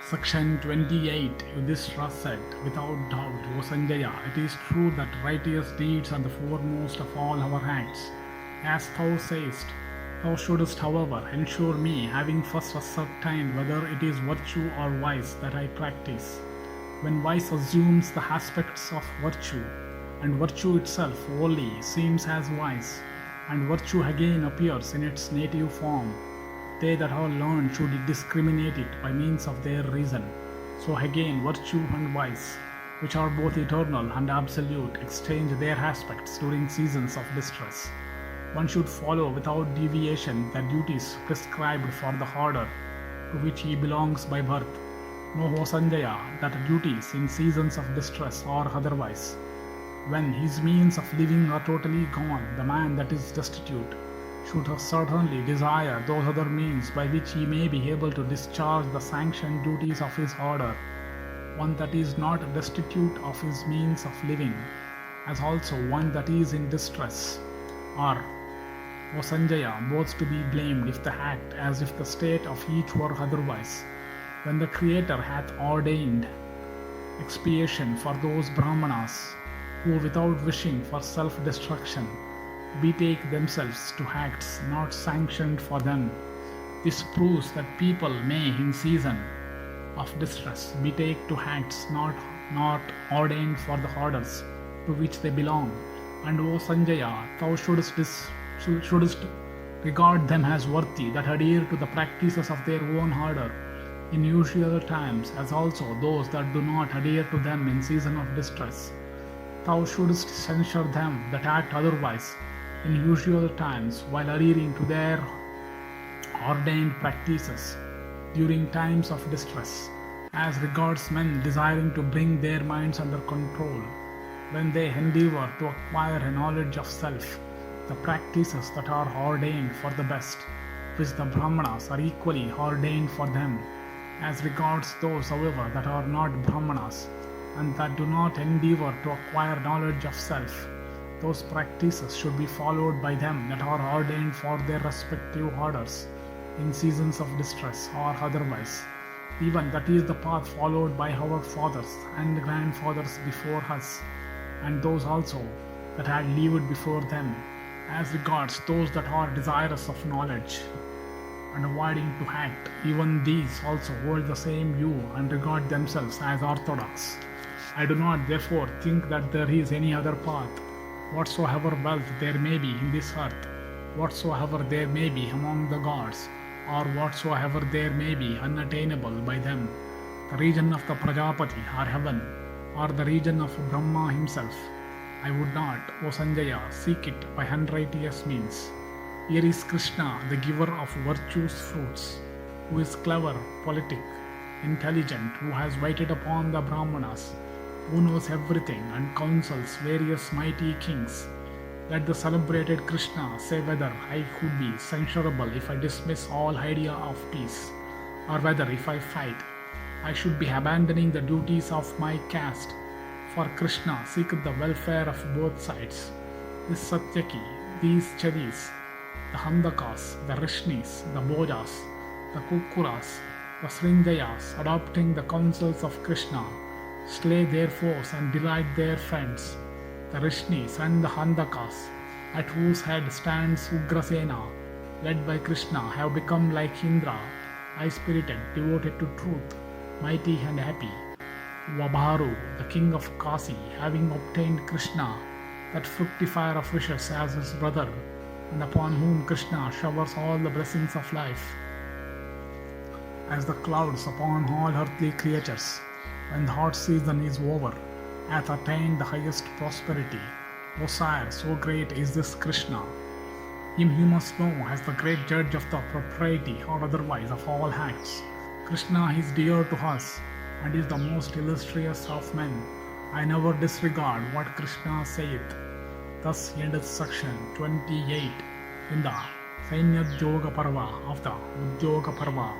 Section 28 Yudhishthira said, "Without doubt, O Sanjaya, it is true that righteous deeds are the foremost of all our acts. As thou sayest, thou shouldst, however, ensure me, having first ascertained whether it is virtue or vice that I practice. When vice assumes the aspects of virtue, and virtue itself wholly seems as vice, and virtue again appears in its native form, they that are learned should discriminate it by means of their reason. So again virtue and vice, which are both eternal and absolute, exchange their aspects during seasons of distress. One should follow without deviation the duties prescribed for the order to which he belongs by birth. Know, O Sanjaya, that duties in seasons of distress or otherwise, when his means of living are totally gone, the man that is destitute should certainly desire those other means by which he may be able to discharge the sanctioned duties of his order. One that is not destitute of his means of living, as also one that is in distress, are, O Sanjaya, both to be blamed if they act as if the state of each were otherwise. When the Creator hath ordained expiation for those Brahmanas who, without wishing for self-destruction, betake themselves to acts not sanctioned for them, this proves that people may, in season of distress, betake to acts not ordained for the orders to which they belong. And O Sanjaya, thou shouldst regard them as worthy that adhere to the practices of their own order in usual times, as also those that do not adhere to them in season of distress. Thou shouldst censure them that act otherwise in usual times, while adhering to their ordained practices during times of distress, as regards men desiring to bring their minds under control, when they endeavor to acquire a knowledge of self, the practices that are ordained for the best, which the Brahmanas are equally ordained for them. As regards those, however, that are not Brahmanas, and that do not endeavor to acquire knowledge of self, those practices should be followed by them that are ordained for their respective orders in seasons of distress or otherwise. Even that is the path followed by our fathers and grandfathers before us, and those also that had lived before them. As regards those that are desirous of knowledge and avoiding to act, even these also hold the same view and regard themselves as orthodox. I do not therefore think that there is any other path. Whatsoever wealth there may be in this earth, whatsoever there may be among the gods, or whatsoever there may be unattainable by them, the region of the Prajapati or heaven, or the region of Brahma himself, I would not, O Sanjaya, seek it by unrighteous means. Here is Krishna, the giver of virtue's fruits, who is clever, politic, intelligent, who has waited upon the Brahmanas, who knows everything and counsels various mighty kings. Let the celebrated Krishna say whether I could be censurable if I dismiss all idea of peace, or whether if I fight, I should be abandoning the duties of my caste. For Krishna seeketh the welfare of both sides. This Satyaki, these Chadis, the Handakas, the Rishnis, the Bojas, the Kukuras, the Sanjayas, adopting the counsels of Krishna, slay their foes and delight their friends. The Rishnis and the Handakas, at whose head stands Ugrasena, led by Krishna, have become like Indra, high-spirited, devoted to truth, mighty and happy. Vabharu, the king of Kasi, having obtained Krishna, that fructifier of wishes, as his brother, and upon whom Krishna showers all the blessings of life, as the clouds upon all earthly creatures, when the hot season is over, hath attained the highest prosperity. O sire, so great is this Krishna. Him you must know as the great judge of the propriety or otherwise of all acts. Krishna is dear to us and is the most illustrious of men. I never disregard what Krishna saith. Thus endeth section 28 in the Sainyodyoga Parva of the Udyoga Parva.